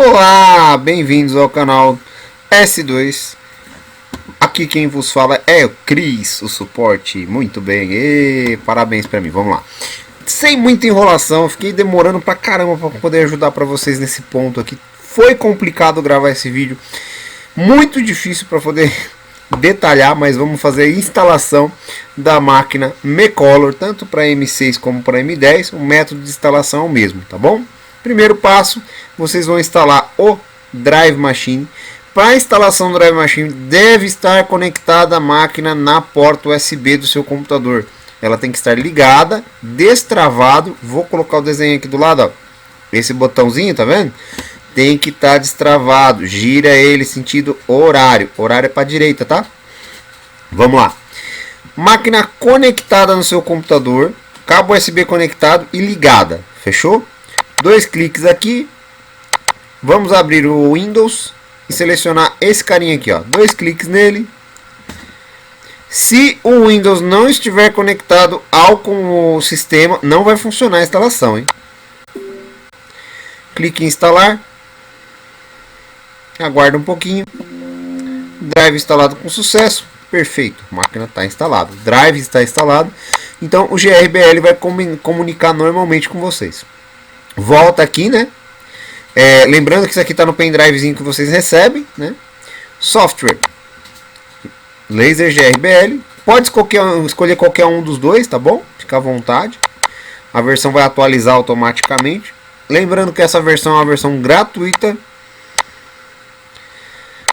Olá, bem-vindos ao canal S2. Aqui quem vos fala é o Cris, o suporte. Muito bem, parabéns pra mim, vamos lá. Sem muita enrolação, fiquei demorando pra caramba pra poder ajudar pra vocês nesse ponto aqui. Foi complicado gravar esse vídeo, muito difícil pra poder detalhar, mas vamos fazer a instalação da máquina MeColor, tanto para M6 como para M10. O método de instalação é o mesmo, tá bom? Primeiro passo, vocês vão instalar o Drive Machine. Para a instalação do Drive Machine, deve estar conectada a máquina na porta USB do seu computador. Ela tem que estar ligada, destravado. Vou colocar o desenho aqui do lado, ó. Esse botãozinho, tá vendo? Tem que estar destravado. Gira ele sentido horário. Horário é para a direita, tá? Vamos lá. Máquina conectada no seu computador. Cabo USB conectado e ligada. Fechou? 2 cliques aqui. Vamos abrir o Windows e selecionar esse carinha aqui, ó. 2 cliques nele. Se o Windows não estiver conectado com o sistema, não vai funcionar a instalação, hein? Clique em instalar. Aguarda um pouquinho. Drive instalado com sucesso. Perfeito. A máquina está instalada. Drive está instalado. Então o GRBL vai comunicar normalmente com vocês. Volta aqui, né? Lembrando que isso aqui está no pendrivezinho que vocês recebem, né? Software. Laser GRBL. Pode escolher qualquer um dos dois, tá bom? Fica à vontade. A versão vai atualizar automaticamente. Lembrando que essa versão é uma versão gratuita.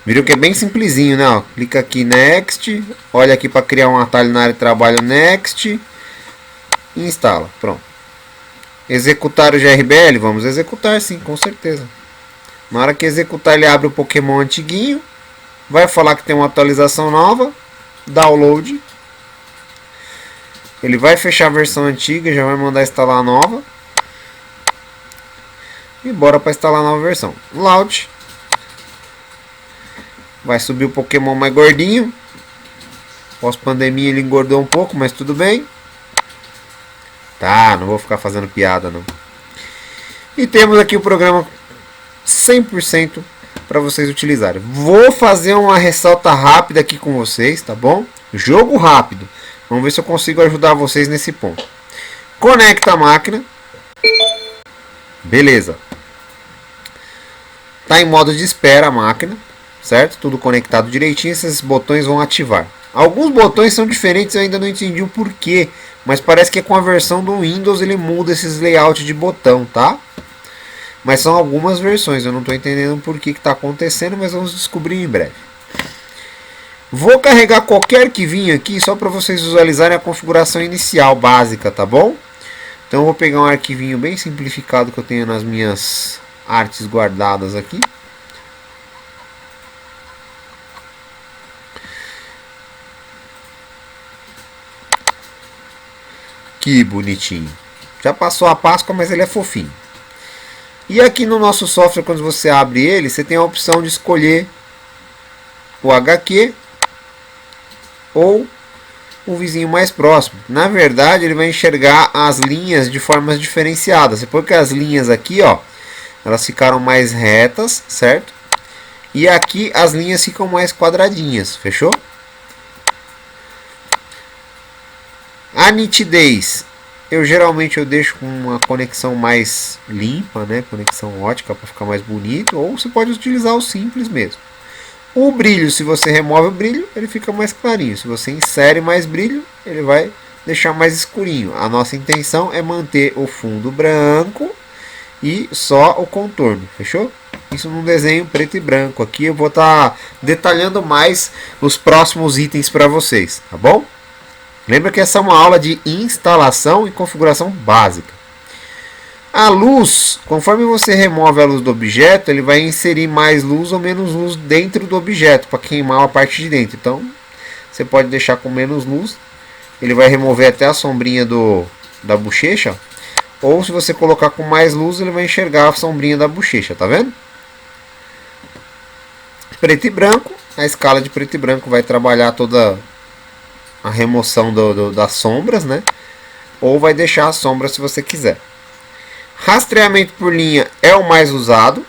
Viram que é bem simplesinho, né? Ó, clica aqui Next. Olha aqui para criar um atalho na área de trabalho Next. E instala. Pronto. Executar o GRBL? Vamos executar sim, com certeza. Na hora que executar, ele abre o Pokémon antiguinho. Vai falar que tem uma atualização nova. Download. Ele vai fechar a versão antiga, já vai mandar instalar a nova. E bora para instalar a nova versão. Launch. Vai subir o Pokémon mais gordinho. Pós-pandemia ele engordou um pouco, mas tudo bem. Tá, não vou ficar fazendo piada não. E temos aqui o programa 100% para vocês utilizarem. Vou fazer uma ressalta rápida aqui com vocês, tá bom? Jogo rápido. Vamos ver se eu consigo ajudar vocês nesse ponto. Conecta a máquina. Beleza. Tá em modo de espera a máquina, certo? Tudo conectado direitinho, esses botões vão ativar. Alguns botões são diferentes, eu ainda não entendi o porquê, mas parece que é com a versão do Windows ele muda esses layouts de botão, tá? Mas são algumas versões, eu não estou entendendo por que está acontecendo, mas vamos descobrir em breve. Vou carregar qualquer arquivinho aqui só para vocês visualizarem a configuração inicial básica, tá bom? Então eu vou pegar um arquivinho bem simplificado que eu tenho nas minhas artes guardadas aqui. Que bonitinho. Já passou a Páscoa, mas ele é fofinho. E aqui no nosso software, quando você abre ele, você tem a opção de escolher o HQ ou o vizinho mais próximo. Na verdade, ele vai enxergar as linhas de formas diferenciadas. Você põe que as linhas aqui, ó, elas ficaram mais retas, certo? E aqui as linhas ficam mais quadradinhas, fechou? A nitidez, eu geralmente deixo com uma conexão mais limpa, né? Conexão ótica para ficar mais bonito, ou você pode utilizar o simples mesmo. O brilho, se você remove o brilho, ele fica mais clarinho. Se você insere mais brilho, ele vai deixar mais escurinho. A nossa intenção é manter o fundo branco e só o contorno, fechou? Isso num desenho preto e branco. Aqui eu vou estar detalhando mais os próximos itens para vocês, tá bom? Lembra que essa é uma aula de instalação e configuração básica. A luz, conforme você remove a luz do objeto, ele vai inserir mais luz ou menos luz dentro do objeto para queimar a parte de dentro. Então, você pode deixar com menos luz. Ele vai remover até a sombrinha da bochecha. Ou se você colocar com mais luz, ele vai enxergar a sombrinha da bochecha, tá vendo? Preto e branco, a escala de preto e branco vai trabalhar toda a remoção das sombras, né? Ou vai deixar a sombra se você quiser. Rastreamento por linha é o mais usado.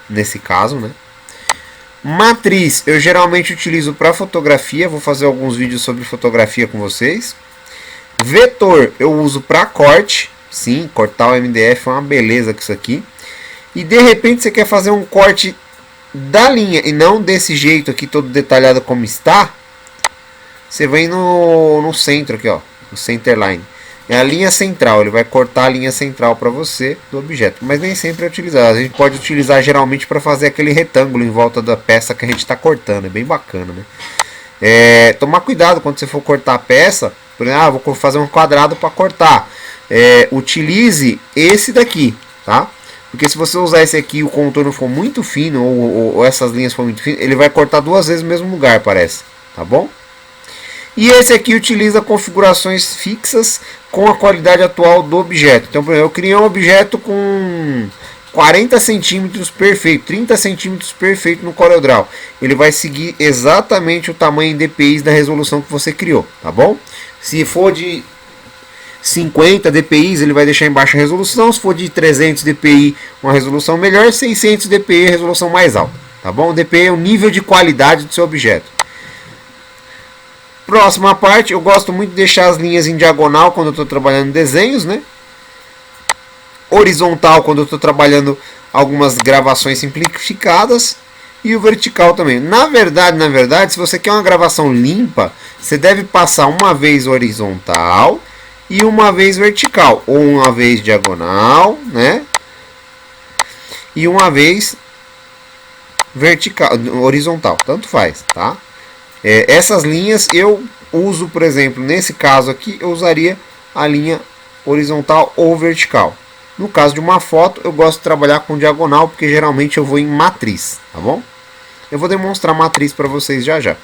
nesse caso, né? Matriz eu geralmente utilizo para fotografia, vou fazer alguns vídeos sobre fotografia com vocês. Vetor eu uso para corte, sim, cortar o MDF é uma beleza com isso aqui. E de repente você quer fazer um corte da linha e não desse jeito aqui todo detalhado como está, você vem no centro aqui, ó, no centerline. É a linha central, ele vai cortar a linha central para você do objeto, mas nem sempre é utilizado. A gente pode utilizar geralmente para fazer aquele retângulo em volta da peça que a gente está cortando, é bem bacana, né? Tomar cuidado quando você for cortar a peça, por exemplo, vou fazer um quadrado para cortar. Utilize esse daqui, tá? Porque se você usar esse aqui e o contorno for muito fino, ou essas linhas for muito finas, ele vai cortar duas vezes no mesmo lugar, parece, tá bom? E esse aqui utiliza configurações fixas com a qualidade atual do objeto. Então, por exemplo, eu criei um objeto com 40 centímetros perfeito, 30 centímetros perfeito no CorelDRAW. Ele vai seguir exatamente o tamanho em dpi da resolução que você criou, tá bom? Se for de 50 dpi, ele vai deixar em baixa resolução. Se for de 300 dpi, uma resolução melhor. 600 dpi, resolução mais alta, tá bom? dpi é o nível de qualidade do seu objeto. Próxima parte, eu gosto muito de deixar as linhas em diagonal quando eu estou trabalhando desenhos, né? Horizontal quando eu estou trabalhando algumas gravações simplificadas. E o vertical também. Na verdade, se você quer uma gravação limpa, você deve passar uma vez horizontal e uma vez vertical. Ou uma vez diagonal, né? E uma vez vertical, horizontal. Tanto faz, tá? Essas linhas eu uso, por exemplo, nesse caso aqui, eu usaria a linha horizontal ou vertical. No caso de uma foto, eu gosto de trabalhar com diagonal, porque geralmente eu vou em matriz, tá bom? Eu vou demonstrar matriz para vocês já já.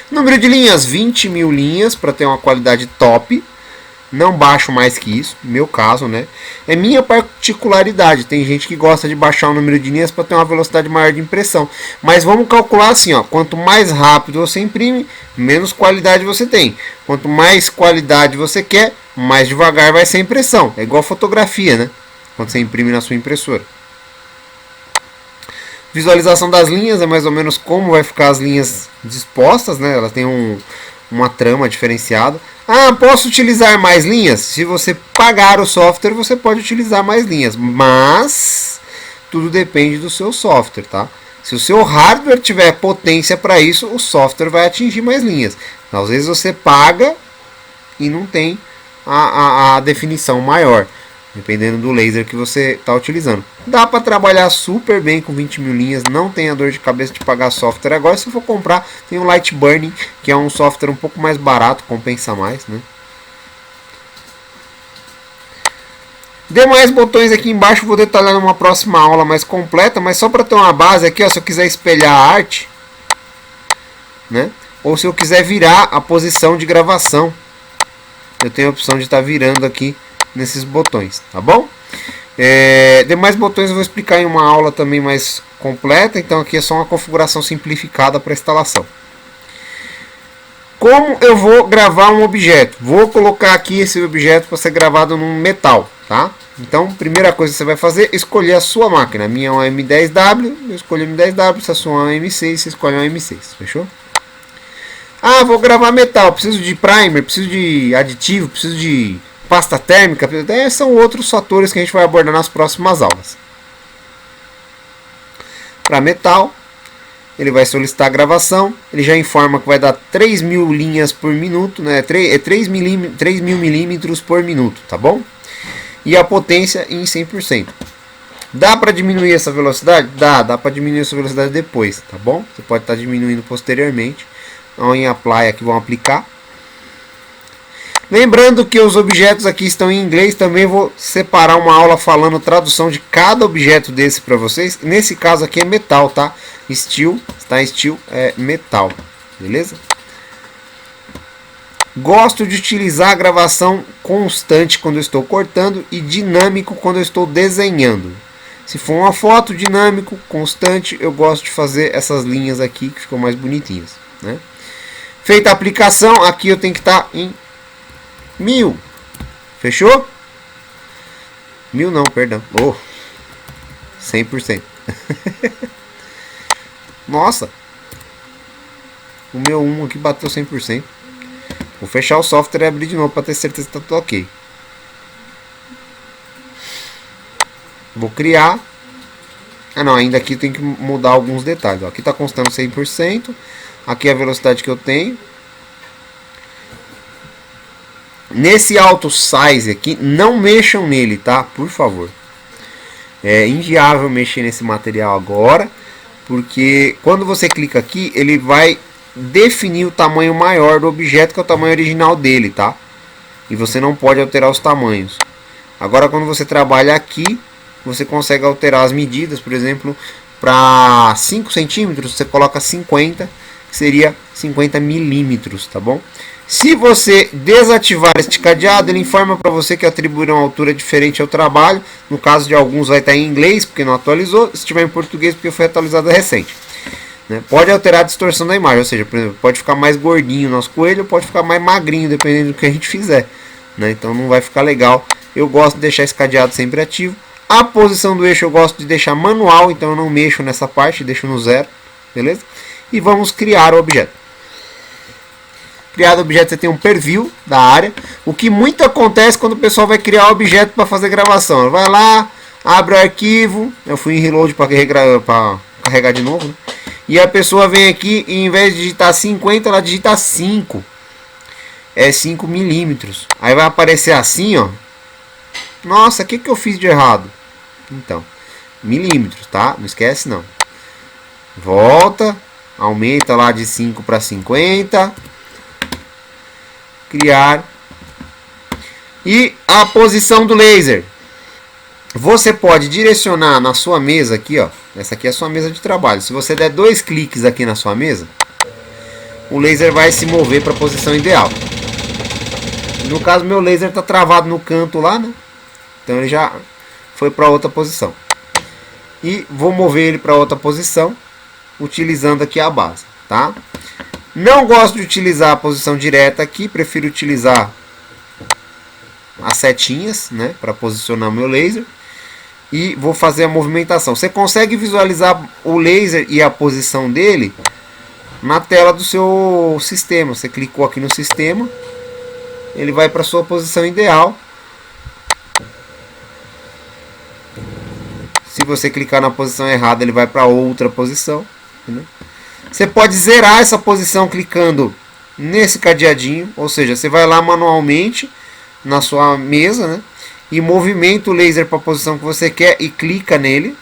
Número de linhas, 20.000 linhas, para ter uma qualidade top. Não baixo mais que isso, no meu caso, né? É minha particularidade. Tem gente que gosta de baixar o número de linhas para ter uma velocidade maior de impressão. Mas vamos calcular assim, ó. Quanto mais rápido você imprime, menos qualidade você tem. Quanto mais qualidade você quer, mais devagar vai ser a impressão. É igual fotografia, né? Quando você imprime na sua impressora. Visualização das linhas é mais ou menos como vai ficar as linhas dispostas, né? Elas têm uma trama diferenciada. Ah, posso utilizar mais linhas? Se você pagar o software, você pode utilizar mais linhas. Mas tudo depende do seu software, tá? Se o seu hardware tiver potência para isso, o software vai atingir mais linhas. Às vezes você paga e não tem a definição maior, dependendo do laser que você está utilizando. Dá para trabalhar super bem com 20.000 linhas, não tenha dor de cabeça de pagar software. Agora, se for comprar, tem o Lightburn, que é um software um pouco mais barato, compensa mais, né? Demais botões aqui embaixo vou detalhar numa próxima aula mais completa, mas só para ter uma base aqui, ó, se eu quiser espelhar a arte, né? Ou se eu quiser virar a posição de gravação, eu tenho a opção de estar virando aqui nesses botões, tá bom? Demais botões eu vou explicar em uma aula também mais completa, então aqui é só uma configuração simplificada para instalação. Como eu vou gravar um objeto? Vou colocar aqui esse objeto para ser gravado num metal, tá? Então, primeira coisa que você vai fazer é escolher a sua máquina. A minha é uma M10W, eu escolho a M10W, se a sua é uma M6, você escolhe uma M6, fechou? Ah, vou gravar metal, preciso de primer, preciso de aditivo, preciso de pasta térmica, são outros fatores que a gente vai abordar nas próximas aulas. Para metal, ele vai solicitar a gravação, ele já informa que vai dar 3.000 linhas por minuto, né? 3.000 milímetros por minuto, tá bom? E a potência em 100%. Dá para diminuir essa velocidade? Dá para diminuir essa velocidade depois, tá bom? Você pode estar diminuindo posteriormente. Então, em apply aqui vão aplicar. Lembrando que os objetos aqui estão em inglês, também vou separar uma aula falando tradução de cada objeto desse para vocês. Nesse caso aqui é metal, tá? Steel, tá? Steel é metal, beleza? Gosto de utilizar a gravação constante quando eu estou cortando e dinâmico quando eu estou desenhando. Se for uma foto dinâmico, constante, eu gosto de fazer essas linhas aqui que ficam mais bonitinhas, né? Feita a aplicação, aqui eu tenho que estar em 1000. Fechou? 1000 não, perdão. 100%. Nossa, o meu 1 aqui bateu 100%. Vou fechar o software e abrir de novo para ter certeza que tá tudo ok. Vou criar. Ah não, ainda aqui tem que mudar alguns detalhes. Ó, aqui está constando 100%. Aqui é a velocidade que eu tenho. Nesse auto size aqui, não mexam nele, tá? Por favor. É inviável mexer nesse material agora, porque quando você clica aqui, ele vai definir o tamanho maior do objeto, que é o tamanho original dele, tá? E você não pode alterar os tamanhos. Agora, quando você trabalha aqui, você consegue alterar as medidas, por exemplo, para 5 centímetros, você coloca 50, que seria 50 milímetros, tá bom? Se você desativar este cadeado, ele informa para você que atribuirá uma altura diferente ao trabalho. No caso de alguns vai estar em inglês, porque não atualizou. Se estiver em português, porque foi atualizado recente. Né? Pode alterar a distorção da imagem, ou seja, por exemplo, pode ficar mais gordinho o nosso coelho, pode ficar mais magrinho, dependendo do que a gente fizer. Né? Então não vai ficar legal. Eu gosto de deixar esse cadeado sempre ativo. A posição do eixo eu gosto de deixar manual, então eu não mexo nessa parte, deixo no 0, beleza? E vamos criar o objeto. Criado o objeto, você tem um preview da área. O que muito acontece quando o pessoal vai criar o objeto para fazer gravação. Vai lá, abre o arquivo. Eu fui em reload para carregar de novo. Né? E a pessoa vem aqui e em vez de digitar 50, ela digita 5. É 5 milímetros. Aí vai aparecer assim, ó. Nossa, o que eu fiz de errado? Então, milímetros, tá? Não esquece não. Volta, aumenta lá de 5 para 50. Criar. E a posição do laser. Você pode direcionar na sua mesa aqui, ó. Essa aqui é a sua mesa de trabalho. Se você der 2 cliques aqui na sua mesa, o laser vai se mover para a posição ideal. No caso, meu laser está travado no canto lá, né? Então ele já foi para outra posição. E vou mover ele para outra posição, utilizando aqui a base, tá? Não gosto de utilizar a posição direta aqui, prefiro utilizar as setinhas, né, para posicionar o meu laser. E vou fazer a movimentação. Você consegue visualizar o laser e a posição dele na tela do seu sistema. Você clicou aqui no sistema, ele vai para a sua posição ideal. Se você clicar na posição errada, ele vai para outra posição. Entendeu? Você pode zerar essa posição clicando nesse cadeadinho, ou seja, você vai lá manualmente na sua mesa, né, e movimenta o laser para a posição que você quer e clica nele.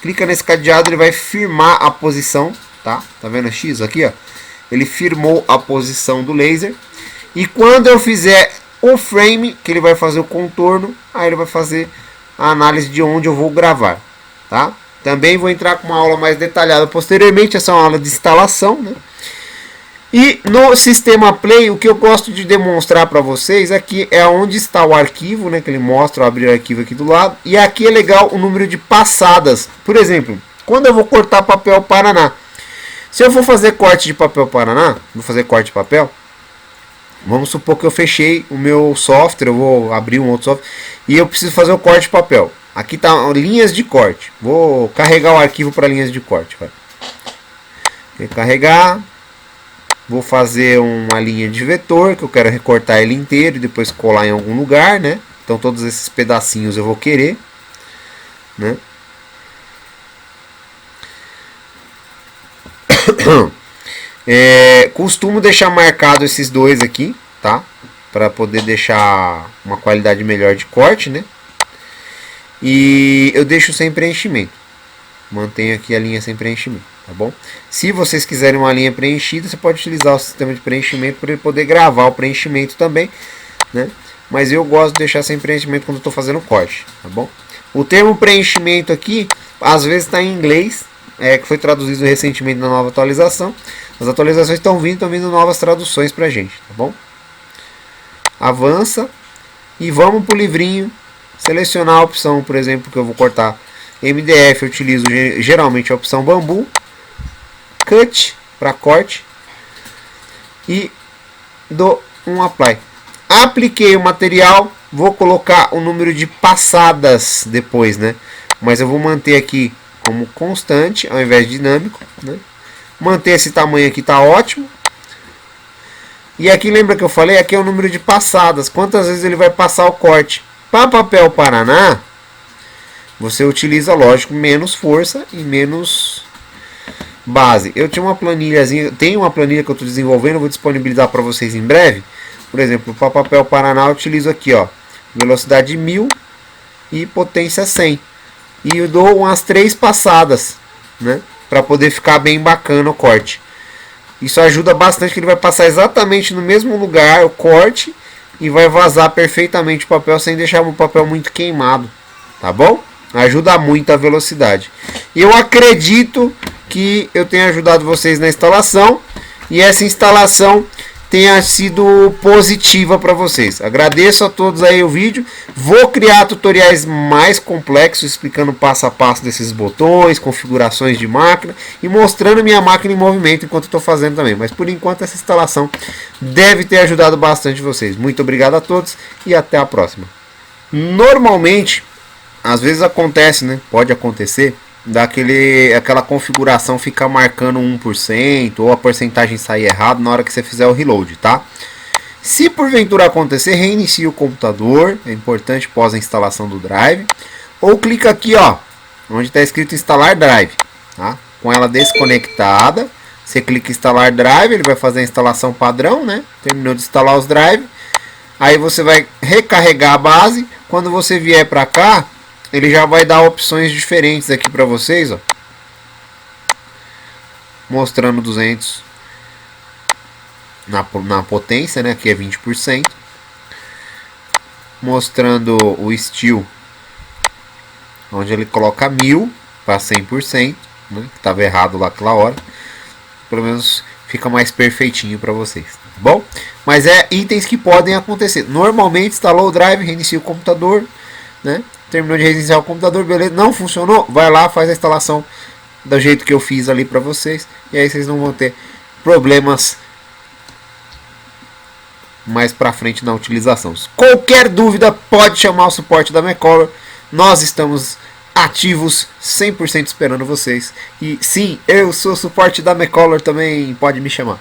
Clica nesse cadeado, ele vai firmar a posição, tá? Tá vendo a X aqui, ó? Ele firmou a posição do laser. E quando eu fizer o frame, que ele vai fazer o contorno, aí ele vai fazer a análise de onde eu vou gravar, tá? Também vou entrar com uma aula mais detalhada posteriormente. Essa é uma aula de instalação, né? E no sistema Play, o que eu gosto de demonstrar para vocês aqui é onde está o arquivo, né? Que ele mostra, abrir o arquivo aqui do lado. E aqui é legal o número de passadas. Por exemplo, quando eu vou cortar papel Paraná. Se eu for fazer corte de papel Paraná, vou fazer corte de papel. Vamos supor que eu fechei o meu software, eu vou abrir um outro software e eu preciso fazer o corte de papel. Aqui tá linhas de corte. Vou carregar o arquivo para linhas de corte. Vai. Carregar. Vou fazer uma linha de vetor que eu quero recortar ele inteiro e depois colar em algum lugar, né? Então todos esses pedacinhos eu vou querer, né? Costumo deixar marcado esses dois aqui, tá? Para poder deixar uma qualidade melhor de corte, né? E eu deixo sem preenchimento. Mantenho aqui a linha sem preenchimento, tá bom? Se vocês quiserem uma linha preenchida, você pode utilizar o sistema de preenchimento para ele poder gravar o preenchimento também, né? Mas eu gosto de deixar sem preenchimento quando estou fazendo corte, tá bom? O termo preenchimento aqui, às vezes está em inglês, que foi traduzido recentemente na nova atualização. As atualizações estão vindo novas traduções para a gente, tá bom? Avança e vamos para o livrinho, selecionar a opção, por exemplo, que eu vou cortar MDF, eu utilizo geralmente a opção bambu, cut para corte e dou um apply. Apliquei o material, vou colocar o número de passadas depois, né? Mas eu vou manter aqui como constante ao invés de dinâmico, né? Manter esse tamanho aqui tá ótimo. E aqui lembra que eu falei, aqui é o número de passadas, quantas vezes ele vai passar o corte. Para papel Paraná, você utiliza, lógico, menos força e menos base. Eu tinha uma planilhazinha, tenho uma planilha que eu estou desenvolvendo, vou disponibilizar para vocês em breve. Por exemplo, para papel Paraná eu utilizo aqui, ó, velocidade 1000 e potência 100. E eu dou umas 3 passadas, né, para poder ficar bem bacana o corte. Isso ajuda bastante, que ele vai passar exatamente no mesmo lugar o corte e vai vazar perfeitamente o papel sem deixar o papel muito queimado, tá bom? Ajuda muito a velocidade. E eu acredito que eu tenha ajudado vocês na instalação e essa instalação tenha sido positiva para vocês. Agradeço a todos aí o vídeo. Vou criar tutoriais mais complexos explicando passo a passo desses botões, configurações de máquina e mostrando minha máquina em movimento enquanto estou fazendo também. Mas por enquanto essa instalação deve ter ajudado bastante vocês. Muito obrigado a todos e até a próxima. Normalmente, às vezes acontece, né? Pode acontecer aquela configuração ficar marcando 1% ou a porcentagem sair errado na hora que você fizer o reload, tá? Se porventura acontecer, reinicie o computador, é importante pós a instalação do drive, ou clica aqui, ó, onde está escrito instalar drive, tá? Com ela desconectada, você clica em instalar drive, ele vai fazer a instalação padrão, né? Terminou de instalar os drive, aí você vai recarregar a base. Quando você vier para cá, ele já vai dar opções diferentes aqui para vocês, ó. Mostrando 200 na potência, né? Aqui é 20%. Mostrando o steel, onde ele coloca 1000 para 100%, né? Que estava errado lá aquela hora. Pelo menos fica mais perfeitinho para vocês, tá bom? Mas é itens que podem acontecer. Normalmente instalou o drive, reinicia o computador, né? Terminou de reiniciar o computador, beleza, não funcionou, vai lá, faz a instalação do jeito que eu fiz ali para vocês, e aí vocês não vão ter problemas mais para frente na utilização. Qualquer dúvida pode chamar o suporte da McColor, nós estamos ativos 100% esperando vocês, e sim, eu sou suporte da McColor também, pode me chamar.